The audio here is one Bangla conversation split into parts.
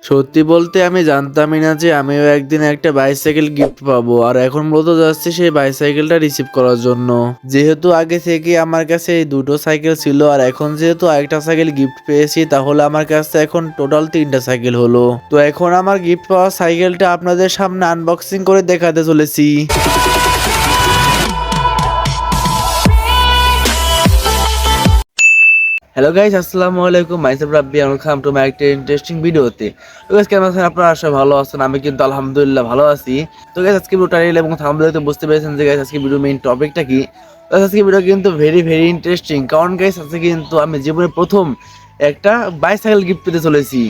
সত্যি বলতে আমি জানতামই না যে আমিও একদিন একটা বাইসাইকেল গিফট পাবো, আর এখন মূলত যাচ্ছি সেই বাইসাইকেলটা রিসিভ করার জন্য। যেহেতু আগে থেকে আমার কাছে এই দুটো সাইকেল ছিল, আর এখন যেহেতু আরেকটা সাইকেল গিফট পেয়েছি, তাহলে আমার কাছে এখন টোটাল তিনটা সাইকেল হলো। তো এখন আমার গিফট পাওয়া সাইকেলটা আপনাদের সামনে আনবক্সিং করে দেখাতে চলেছি। হ্যালো গাইস, আসসালামু আলাইকুম। Myself Rabbi, welcome to my একটা ইন্টারেস্টিং ভিডিওতে। তো গাইস, কেমন আছেন আপনারা? আশা ভালো আছেন। আমি কিন্তু আলহামদুলিল্লাহ ভালো আছি। তো গাইস, আজকে ভিডিও টাইটেল এবং থাম্বনেলে বুঝতে পেরেছেন যে গাইস আজকে ভিডিও মেইন টপিকটা কি। তো আজকে ভিডিও কিন্তু ভেরি ভেরি ইন্টারেস্টিং, কারণ গাইস আজকে কিন্তু আমি জীবনে প্রথম একটা বাইসাইকেল গিফট পেতে চলেছি।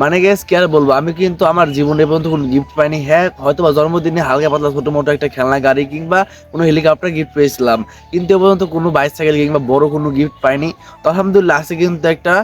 মানে গাইস কি আর বলবো, আমি কিন্তু আমার জীবনে পর্যন্ত কোনো গিফট পাইনি। হ্যাঁ, হয়তো বা জন্মদিনে হালকা পাতলা ছোটো মোটো একটা খেলনা গাড়ি কিংবা কোনো হেলিকপ্টার গিফট পেয়েছিলাম, কিন্তু এ পর্যন্ত কোনো বাইসাইকেল কিংবা বড় কোনো গিফট পাইনি। তো আলহামদুলিল্লাহ আজকে কিন্তু একটা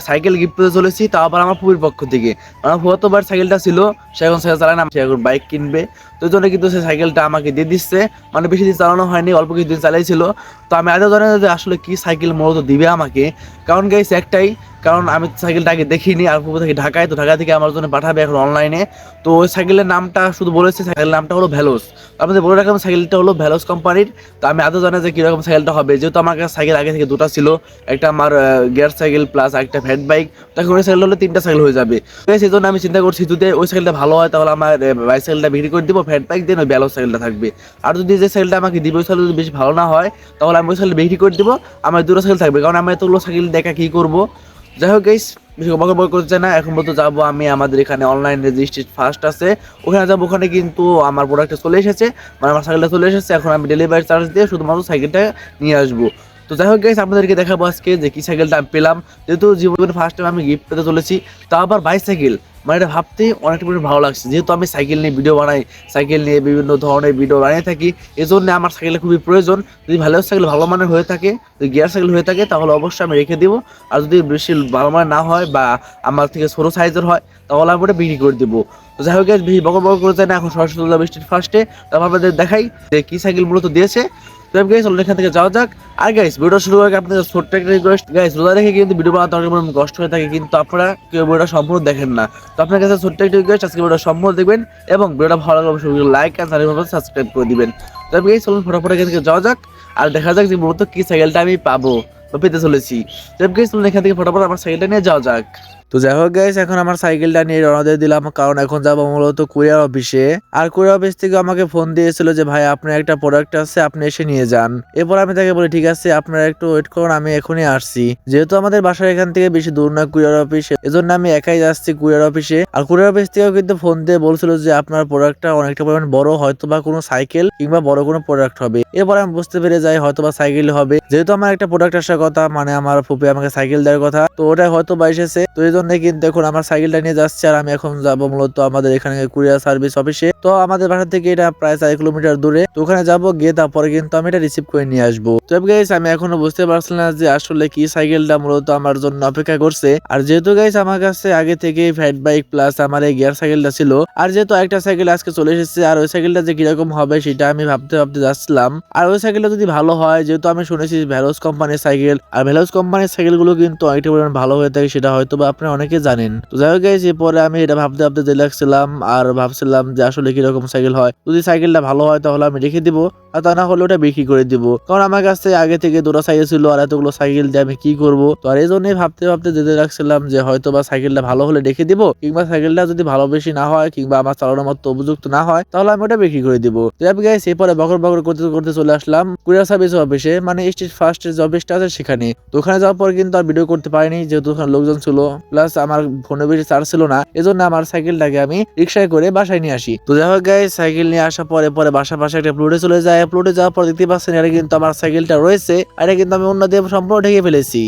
সাইকেল গিফট পেতে চলেছি, তাও আবার আমার পুবির পক্ষ থেকে। আমার ফুয়াতোবার সাইকেলটা ছিল, সে এখন সাইকেল চালায় না, সে এখন বাইক কিনবে। তো এই জন্য কিন্তু সে সাইকেলটা আমাকে দিয়ে দিচ্ছে। মানে বেশি দিন চালানো হয়নি, অল্প কিছুদিন চালাইছিল। তো আমি আজও জানি না যে আসলে কি সাইকেল মূলত দিবে আমাকে। কারণ গাইস একটাই কারণ, আমি সাইকেলটা আগে দেখিনি, আর ফুপু থেকে ঢাকায়, তো ঢাকা থেকে আমার জন্য পাঠাবে এখন অনলাইনে। তো ওই সাইকেলের নামটা শুধু বলেছে, সাইকেলের নামটা হলো ভ্যালোস। আপনাদের বলে রাখলাম সাইকেলটা হলো ভ্যালোস কোম্পানির। তো আমি আদৌ জানি যে কীরকম সাইকেলটা হবে, যেহেতু আমার কাছে সাইকেল আগে থেকে দুটো ছিল, একটা আমার গিয়ার সাইকেল প্লাস একটা ফ্যাট বাইক। তখন ওই সাইকেল হলে তিনটা সাইকেল হয়ে যাবে। সেই জন্য আমি চিন্তা করছি, যদি ওই সাইকেলটা ভালো হয় তাহলে আমার বাইসাইকেলটা বিক্রি করে দিব, ফ্যাট বাইক দিয়ে ওই ভ্যালোস সাইকেলটা থাকবে। আর যদি যে সাইকেলটা আমাকে দিবে ওই সাইকেল যদি বেশি ভালো না হয়, তাহলে আমি ওই সাইকেল বিক্রি করে দিব, আমার দুটো সাইকেল থাকবে। কারণ আমি এতগুলো সাইকেল দেখা কী করবো। যাই হোক গাইস, বেশি বকর করছে না, এখন পর্যন্ত যাবো আমি আমাদের এখানে অনলাইন রেজিস্ট্রেড ফার্স্ট আছে, ওখানে যাবো। ওখানে কিন্তু আমার প্রোডাক্টটা চলে এসেছে, মানে আমার সাইকেলটা চলে এসেছে। এখন আমি ডেলিভারি চার্জ দিয়ে শুধুমাত্র সাইকেলটা নিয়ে আসবো। তো যাই হোক গাইস, আপনাদেরকে দেখাবো আজকে যে কি সাইকেলটা আমি পেলাম। যেহেতু জীবনে ফার্স্ট টাইম আমি গিফট পেতে চলেছি, তা আবার বাইসাইকেল, মানে এটা ভাবতে অনেকটা পরিমাণে ভালো লাগছে। যেহেতু আমি সাইকেল নিয়ে ভিডিও বানাই, সাইকেল নিয়ে বিভিন্ন ধরনের ভিডিও বানিয়ে থাকি, এজন্য আমার সাইকেলের খুবই প্রয়োজন। যদি ভালো সাইকেল ভালো মানের হয়ে থাকে, যদি গিয়ার সাইকেল হয়ে থাকে, তাহলে অবশ্যই আমি রেখে দিব। আর যদি বেশি ভালো মানের না হয় বা আমার থেকে ছোটো সাইজের হয়, তাহলে আমি ওটা বিক্রি করে দেবো। তো যাই হোক, বেশি বকর করে যায় না, এখন সরাসরি স্ট্রিট ফার্স্টে। তারপর আপনাদের দেখাই যে কী সাইকেল মূলত দিয়েছে। তো গাইস চলুন এখান থেকে যাওয়া যাক। আর গাইস ভিডিও শুরু করার আগে আপনাদের ছোট্ট একটা রিকোয়েস্ট, গাইস রোজা রেখে কিন্তু ভিডিও বানাতে অনেক কষ্ট হয়ে থাকে, কিন্তু আপনারা কেউ ভিডিওটা সম্পূর্ণ দেখেন না। তো আপনার কাছে ছোট্ট একটা রিকোয়েস্ট, আজকে ভিডিওটা সম্পূর্ণ দেখবেন এবং ভিডিওটা ভালো লাগলে অবশ্যই লাইক আর চ্যানেলটা সাবস্ক্রাইব করে দিবেন। তো গাইস চলুন ফটাফট এখান থেকে যাওয়া যাক, আর দেখা যাক যে মূলত কি সাইকেলটা আমি পাবো বা পেতে চলেছি। তো গাইস চলুন এখান থেকে ফটাফট আমার সাইকেলটা নিয়ে যাওয়া যাক। তো যাই হোক গাইস, এখন আমার সাইকেলটা নিয়ে রওনা দিয়ে দিলাম, কারণ এখন যাবো মূলত কুরিয়ার অফিসে। আর কুরিয়ার অফিস থেকে আমাকে ফোন দিয়েছিল যে ভাই আপনার একটা প্রোডাক্ট আছে, আপনি এসে নিয়ে যান। এরপর আমি তাকে বলি ঠিক আছে, আপনারা একটু ওয়েট করুন, আমি এখনই আসছি। যেহেতু আমাদের বাসার এখান থেকে বেশি দূর না কুরিয়ার অফিস, এজন্য আমি একাই যাচ্ছি কুরিয়ার অফিসে। আর কুরিয়ার অফিস থেকেও কিন্তু ফোন দিয়ে বলছিল যে আপনার প্রোডাক্টটা অনেকটা পরিমাণ বড়, হয়তো বা কোনো সাইকেল কিংবা বড় কোনো প্রোডাক্ট হবে। এরপর আমি বুঝতে পেরে যাই হয়তো বা সাইকেল হবে, যেহেতু আমার একটা প্রোডাক্ট আসার কথা, মানে আমার ফুপি আমাকে সাইকেল দেওয়ার কথা, তো ওটা হয়তো বা এসেছে। তো এই জন্য কিন্তু এখন আমার সাইকেলটা নিয়ে যাচ্ছে, আর আমি এখন যাবো মূলত আমাদের এখানে কুরিয়ার সার্ভিস অফিসে। তো আমাদের বাসা থেকে এটা প্রায় 4 কিলোমিটার দূরে। তো ওখানে যাবো, গিয়ে তারপরে কিন্তু আমি এটা রিসিভ করে নিয়ে আসবো। তো গাইস, আমি এখনো বুঝতে পারছি না যে আসলে কি সাইকেলটা মূলত আমার জন্য অপেক্ষা করছে। আর যেহেতু গাইস আমার কাছে আগে থেকে ফ্যাট বাইক প্লাস আমার এই গিয়ার সাইকেলটা ছিল, আর যেহেতু একটা সাইকেল আজকে চলে এসেছে, আর ওই সাইকেলটা যে কিরকম হবে সেটা আমি ভাবতে ভাবতে যাচ্ছিলাম। আর ওই সাইকেলটা যদি ভালো হয়, যেহেতু আমি শুনেছি ভ্যালোস কোম্পানির সাইকেল, আর ভ্যালোস কোম্পানির সাইকেল গুলো কিন্তু অনেকটা পরিমাণ ভালো হয়ে থাকে, সেটা হয়তো বা আপনারা অনেকে জানেন। তো যাই হোক গাইস, এরপরে আমি এটা ভাবতে ভাবতে দেখছিলাম আর ভাবছিলাম যে আসলে কিরকম সাইকেল হয়। যদি সাইকেলটা ভালো হয় তাহলে আমি রেখে দিব, আর তা না হলে ওটা বিক্রি করে দিব। কারণ আমার কাছে আগে থেকে দুটো সাইকেল ছিল, আর এতগুলো সাইকেল দিয়ে আমি কি করব। তো আর এই জন্যই ভাবতে ভাবতে যেতে রাখছিলাম যে হয়তো বা সাইকেলটা ভালো হলে রেখে দিব, কিংবা সাইকেলটা যদি ভালো বেশি না হয় কিংবা আমার চালানোর মতো উপযুক্ত না হয়, তাহলে আমি ওটা বিক্রি করে দিব। তো গাইস, এরপরে বকর বকর করতে করতে চলে আসলাম কুরিয়ার সার্ভিস অফিসে, মানে স্ট্রিট ফার্স্টের যে অফিসটা আছে সেখানে। তো ওখানে যাওয়ার পর কিন্তু আর ভিডিও করতে পারিনি, যেহেতু ওখানে লোকজন ছিল, প্লাস আমার ফোনে বেশি চার্জ ছিল না, এজন্য আমার সাইকেলটাকে আমি রিক্সায় করে বাসায় নিয়ে আসি। তো যাই হোক গাইস, সাইকেল নিয়ে আসার পরে বাসা পাশে একটা প্লটে চলে যায়। প্লটে যাওয়ার পর দেখতে পাচ্ছেন এটা কিন্তু আমার সাইকেলটা রয়েছে, আর এটা কিন্তু আমি অন্য দিয়ে সম্পূর্ণ ঢেকে ফেলেছি।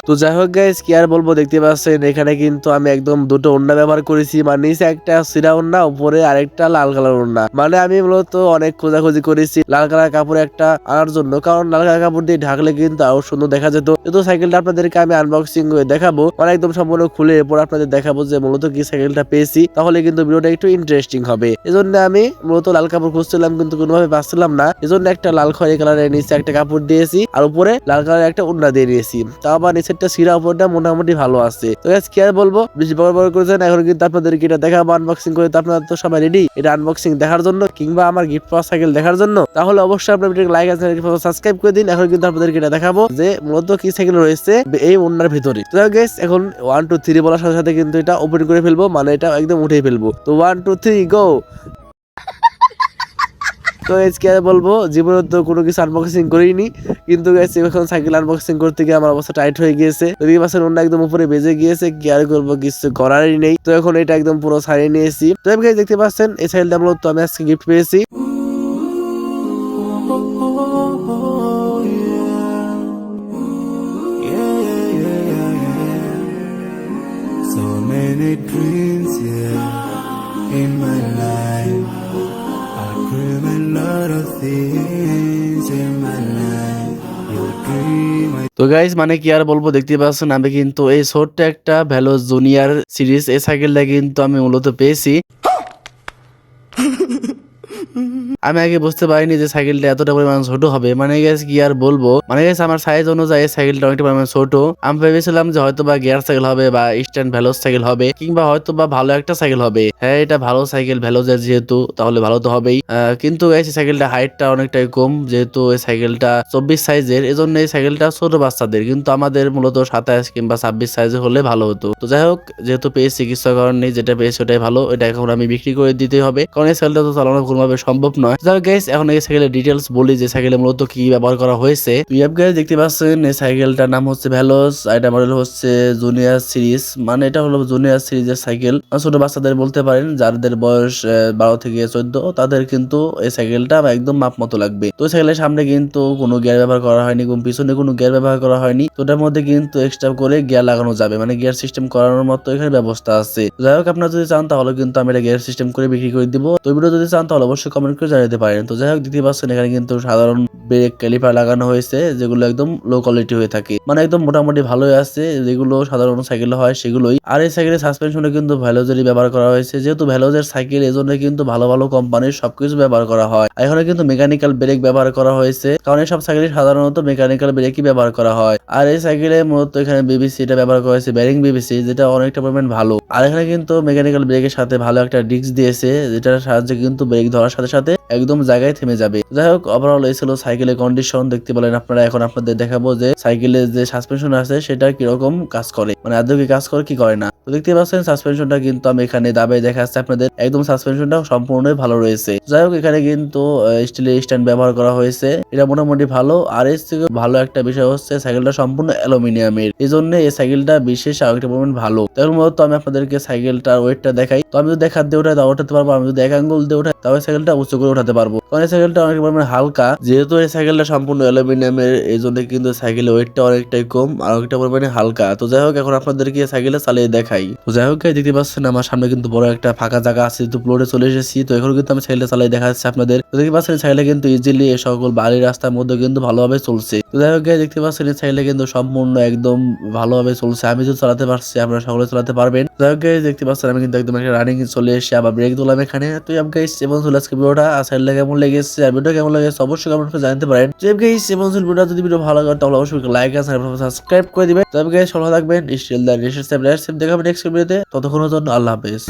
তো যাই হোক গাইস কি আর বলবো, দেখতে পাচ্ছেন এখানে কিন্তু আমি একদম দুটো ওড়না ব্যবহার করেছি, মানে নিচে একটা সিরা ওড়না, উপরে আরেকটা লাল কালার ওড়না। মানে আমি মূলত অনেক খোঁজাখুঁজি করেছি লাল কালার কাপড় একটা আনার জন্য, কারণ লাল কালার কাপড় দিয়ে ঢাকলে কিন্তু আরো সুন্দর দেখা যেত। যেহেতু সাইকেলটা আপনাদেরকে আমি আনবক্সিং করে দেখাবো, মানে একদম সম্পূর্ণ খুলে এরপর আপনাদের দেখাবো যে মূলত কি সাইকেলটা পেয়েছি, তাহলে কিন্তু ভিডিওটা একটু ইন্টারেস্টিং হবে। এজন্য আমি মূলত লাল কাপড় খুঁজছিলাম কিন্তু কোনোভাবে পাচ্ছিলাম না, এজন্য একটা লাল খয়েরি কালারের নিচে একটা কাপড় দিয়েছি আর উপরে লাল কালারের একটা ওড়না দিয়ে দিয়েছি। তা আবার নিচেরটা সিরা উপরটা মোটামুটি ভালো আছে। তো গাইস কি আর বলবো, বেশি বড় করেছেন, এখন কিন্তু আপনাদেরকে এটা দেখাবো আনবক্সিং করে। তো আপনারা তো সবাই রেডি এটা আনবক্সিং দেখার জন্য কিংবা আমার গিফট পাওয়া সাইকেল দেখার জন্য? তাহলে অবশ্যই আপনার ভিডিওকে লাইক আর সাবস্ক্রাইব করে দিন। এখন কিন্তু আপনাদেরকে এটা দেখাবো যে মূলত কি সাইকেল রয়েছে এই ওড়নার ভিতরে। তো গাইস এখন 1 2 3 বলার সাথে সাথে কিন্তু এটা ওপেন করে ফেলবো, মানে এটা একদম উঠে ফেলবো। তো 1 2 3 গো। তো গাইস কি আর বলবো, জীবনে তো কোনো কিছু আনবক্সিং করিনি, কিন্তু গাইস এখন সাইকেল আনবক্সিং করতে গিয়ে আমার অবস্থা টাইট হয়ে গিয়েছে। ওদিকে পাশের ওড়না একদম উপরে বেজে গিয়েছে, কি আর করবো, কিছু করারই নেই। তো এখন এটা একদম পুরো ছাড়িয়ে নিয়েছি। তো গাইস দেখতে পাচ্ছেন এই সাইকেলটা মূলত আমি আজকে গিফট পেয়েছি। So many dreams, yeah, in my life. I dream a lot of things in my life. Your dream, তো গাইস মানে কি আর বলবো, দেখতে পাচ্ছেন আমি কিন্তু এই ছোট্ট একটা ভ্যালোস জুনিয়র সিরিজ এই সাইকেলটা কিন্তু আমি মূলত পেয়েছি। আমি আগে বুঝতে পারিনি যে সাইকেলটা এতটা পরিমাণ ছোট হবে। মানে গাইস কি আর বলবো, মানে গাইস আমার সাইজ অনুযায়ী সাইকেলটা অনেকটা পরিমাণ ছোট। আমি ভেবেছিলাম যে হয়তো বা গিয়ার সাইকেল হবে বা স্ট্যান্ড ভ্যালোস সাইকেল হবে কিংবা হয়তো বা ভালো একটা সাইকেল হবে। হ্যাঁ এটা ভালো সাইকেল ভ্যালোসের, যেহেতু তাহলে ভালো তো হবেই। কিন্তু গাইস এই সাইকেলটা হাইটটা অনেকটাই কম, যেহেতু এই সাইকেলটা 24 সাইজের, এজন্য এই সাইকেলটা ছোট বাচ্চাদের, কিন্তু আমাদের মূলত 27 কিংবা 26 সাইজের হলে ভালো হতো। তো যাই হোক, যেহেতু পেয়েছি কিছু কারণ নেই, যেটা পেয়েছি ওটাই ভালো। এটা এখন আমি বিক্রি করে দিতে হবে, কারণ এই সাইকেলটা তো চালানো কোনোভাবে সম্ভব নয়। যাই হোক গাইস এখন এই সাইকেলের ডিটেলস বলি যে সাইকেলে মূলত কি ব্যবহার করা হয়েছে। গাইস দেখতে পাচ্ছেন এই সাইকেলটার নাম হচ্ছে ভ্যালোস, এটা মডেল হচ্ছে জুনিয়র সিরিজ, মানে এটা হলো জুনিয়র সিরিজের সাইকেল। ছোট বাচ্চাদের বলতে পারেন, যাদের বয়স 12 থেকে 14 তাদের কিন্তু এই সাইকেলটা একদম মাপ মতো লাগবে। তো সাইকেলের সামনে কিন্তু কোনো গিয়ার ব্যবহার করা হয়নি এবং পিছনে কোনো গিয়ার ব্যবহার করা হয়নি। তো এটার মধ্যে কিন্তু এক্সট্রা করে গিয়ার লাগানো যাবে, মানে গিয়ার সিস্টেম করানোর মতো এখানে ব্যবস্থা আছে। যাই হোক আপনারা যদি চান তাহলে কিন্তু আমি এটা গিয়ার সিস্টেম করে বিক্রি করে দিব। তো ভিডিও যদি চান তাহলে অবশ্যই কমেন্ট করে জানাতে পারেন। তো যাই হোক দেখতে পাচ্ছেন এখানে কিন্তু সাধারণ ব্রেক ক্যালিপার লাগানো হয়েছে, যেগুলো একদম লো কোয়ালিটি হয়ে থাকে, মানে একদম মোটামুটি ভালোই আছে, যেগুলো সাধারণ সাইকেল হয় সেগুলোই। আর এই সাইকেলের সাসপেনশনে কিন্তু ভ্যালোজেরই ব্যবহার করা হয়েছে, যেহেতু ভ্যালোজের সাইকেল এজন্য কিন্তু ভালো ভালো কোম্পানির সবকিছু ব্যবহার করা হয়। এখানে কিন্তু মেকানিক্যাল ব্রেক ব্যবহার করা হয়েছে, কারণ এই সব সাইকেলে সাধারণত মেকানিক্যাল ব্রেকই ব্যবহার করা হয়। আর এই সাইকেলে মূলত এখানে বিবিসি এটা ব্যবহার করা হয়েছে, ব্যারিং বিবিসি, যেটা অনেকটা পরিমাণ ভালো। আর এখানে কিন্তু মেকানিক্যাল ব্রেকের সাথে ভালো একটা ডিস্ক দিয়েছে, যেটার সাহায্যে কিন্তু ব্রেক ধরার সাথে সাথে একদম জায়গায় থেমে যাবে। যাই হোক ওভারঅল এই ছিল সাইকেলের কন্ডিশন, দেখতে পেলেন আপনারা। এখন আপনাদের দেখাবো যে সাইকেলের যে সাসপেনশন আছে সেটা কিরকম কাজ করে, মানে আদৌ কি কাজ করে কি করে না। তো দেখতে পাচ্ছেন সাসপেনশনটা কিন্তু আমি এখানে দাবায় দেখাচ্ছি আপনাদের, একদম সাসপেনশনটা সম্পূর্ণই ভালো রয়েছে। যাই হোক এখানে কিন্তু স্টিলের স্ট্যান্ড ব্যবহার করা হয়েছে, এটা মোটামুটি ভালো। আর এর থেকে ভালো একটা বিষয় হচ্ছে সাইকেলটা সম্পূর্ণ অ্যালুমিনিয়ামের, এই জন্য এই সাইকেলটা বিশেষ আরেকটা পরিমাণ ভালো। তার মূলত আমি আপনাদেরকে সাইকেলটার ওয়েটটা দেখাই। তো আমি যদি এক হাত দিয়ে উঠাই তাও উঠাতে পারবো, আমি যদি এক আঙ্গুল দিয়ে উঠাই তাহলে সাইকেলটা উঁচু করে উঠাতে পারবো, কারণ এই সাইকেলটা অনেক পরিমাণে হালকা। যেহেতু এই সাইকেলটা সম্পূর্ণ অ্যালুমিনিয়ামের, এই জন্য কিন্তু সাইকেলের ওয়েটটা অনেকটাই কম আর অনেকটা পরিমাণে হালকা। তো যাই হোক এখন আপনাদেরকে সাইকেলটা চালিয়ে দেখাই। তো যাই হোক দেখতে পাচ্ছেন আমার সামনে কিন্তু বড় একটা ফাঁকা জায়গা আছে, তো প্লটে চলে এসেছি। তো এখন কিন্তু আমি সাইকেলটা চালিয়ে দেখাচ্ছি আপনাদের। তো দেখতে পাচ্ছেন সাইকেলটা কিন্তু ইজিলি এই সকল বাড়ির রাস্তার মধ্যে কিন্তু ভালোভাবে চলছে। তো যাই হোক দেখতে পাচ্ছেন এই সাইকেলটা কিন্তু সম্পূর্ণ একদম ভালোভাবে চলছে, আমি যদি চালাতে পারছি আপনারা সকলে চালাতে পারবেন। যাই হোক দেখতে পাচ্ছেন আমি কিন্তু একদম একটা রানিং চলে এসেছি, আবার ব্রেক দিলাম এখানে। তো গাইস এবং আজকে ভিডিওটা সাইকেলটা কেমন লেগেছে আর ভিডিও কেমন লেগেছে অবশ্যই কমেন্ট করে জানাতে পারেন। তো গাইস এবং ভিডিওটা যদি ভিডিও ভালো লাগে তাহলে অবশ্যই লাইক আর সাবস্ক্রাইব করে দিবেন। তবে গাইস ভালো থাকবেন, স্টিল দ্য রিলেশনশিপ দেখা হবে নেক্সট ভিডিওতে। ততক্ষণের জন্য আল্লাহ হাফেজ।